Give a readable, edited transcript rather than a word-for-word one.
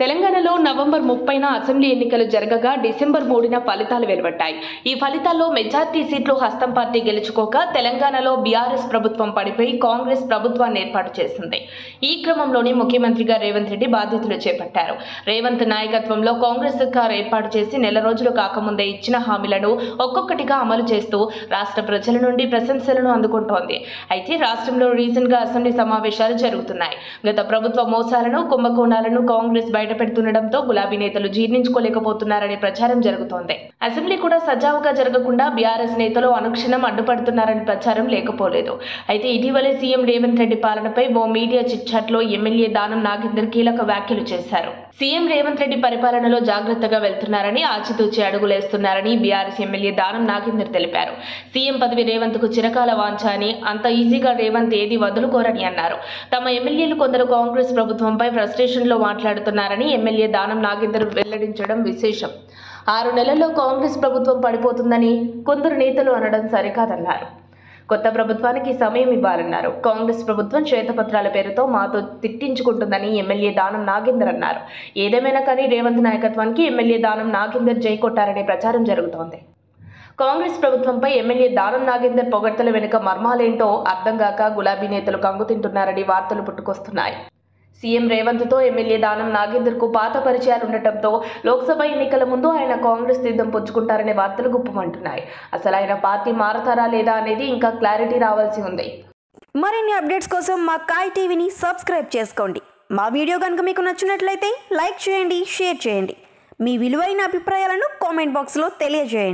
తెలంగాణలో November 30న assembly ఎన్నికలు జరగగా December 3న ఫలితాలు వెలువడ్డాయి. ఈ ఫలితాల్లో మెజార్టీ సీట్లు హస్తం పార్టీ గెలుచుకోక తెలంగాణలో బీఆర్ఎస్ ప్రభుత్వం పడిపోయి కాంగ్రెస్ ప్రభుత్వాన్ని ఏర్పాటు చేసింది. ఈ క్రమంలోనే ముఖ్యమంత్రిగా రేవంత్ రెడ్డి బాధ్యతలు చేపట్టారు. రేవంత్ నాయకత్వంలో కాంగ్రెస్ సర్కార్ ఏర్పాటు చేసి నెల రోజులు కాకముందే ఇచ్చిన హామీలను ఒక్కొక్కటిగా అమలు చేస్తూ రాష్ట్ర ప్రజల నుండి ప్రశంసలను అందుకుంటోంది. అయితే రాష్ట్రంలో రీసెంట్గా అసెంబ్లీ సమావేశాలు జరుగుతున్నాయి. గత ప్రభుత్వ మోసాలను, కుంభకోణాలను కాంగ్రెస్ బయటపెడుతుండటంతో గులాబీ నేతలు జీర్ణించుకోలేకపోతున్నారనే ప్రచారం జరుగుతోంది. అసెంబ్లీ కూడా సజావుగా జరగకుండా బీఆర్ఎస్ నేతలు అనుక్షణం అడ్డుపడుతున్నారని ప్రచారం లేకపోలేదు. అయితే ఇటీవలే సీఎం రేవంత్ రెడ్డి పాలనపై ఓ మీడియా చిట్చాట్లో ఎమ్మెల్యే దానం నాగేందర్ కీలక వ్యాఖ్యలు చేశారు. సీఎం రేవంత్ రెడ్డి పరిపాలనలో జాగ్రత్తగా వెళ్తున్నారని, ఆచితూచి అడుగులేస్తున్నారని బీఆర్ఎస్ ఎమ్మెల్యే దానం నాగేందర్ తెలిపారు. సీఎం పదవి రేవంత్ కు చిరకాల వాంఛ అని, అంత ఈజీగా రేవంత్ ఏది వదులుకోరని అన్నారు. తమ ఎమ్మెల్యేలు కొందరు కాంగ్రెస్ ప్రభుత్వంపై ఫ్రస్ట్రేషన్ లో మాట్లాడుతున్నారని ఎమ్మెల్యే దానం నాగేందర్ వెల్లడించడం విశేషం. 6 నెలల్లో కాంగ్రెస్ ప్రభుత్వం పడిపోతుందని కొందరు నేతలు అనడం సరికాదన్నారు. కొత్త ప్రభుత్వానికి సమయం ఇవ్వాలన్నారు. కాంగ్రెస్ ప్రభుత్వం శ్వేతపత్రాల పేరుతో మాతో తిట్టించుకుంటుందని ఎమ్మెల్యే దానం నాగేందర్ అన్నారు. ఏదేమైనా కానీ రేవంత్ నాయకత్వానికి ఎమ్మెల్యే దానం నాగేందర్ జై కొట్టారనే ప్రచారం జరుగుతోంది. కాంగ్రెస్ ప్రభుత్వంపై ఎమ్మెల్యే దానం నాగేందర్ పొగడ్తల వెనుక మర్మాలేంటో అర్థం కాక గులాబీ నేతలు కంగుతింటున్నారని వార్తలు పుట్టుకొస్తున్నాయి. సీఎం రేవంత్తో ఎమ్మెల్యే దానం నాగేందర్కు పాత పరిచయాలుండటంతో లోక్సభ ఎన్నికల ముందు ఆయన కాంగ్రెస్ తీర్థం పుచ్చుకుంటారనే వార్తలు గుప్పమంటున్నాయి. అసలు ఆయన పార్టీ మారతారా లేదా అనేది ఇంకా క్లారిటీ రావాల్సి ఉంది. మరిన్ని అప్డేట్స్ కోసం మా కాయ్ టీవీని సబ్స్క్రైబ్ చేసుకోండి. మా వీడియో కనుక మీకు నచ్చినట్లయితే లైక్ చేయండి, షేర్ చేయండి. మీ విలువైన అభిప్రాయాలను కామెంట్ బాక్స్లో తెలియజేయండి.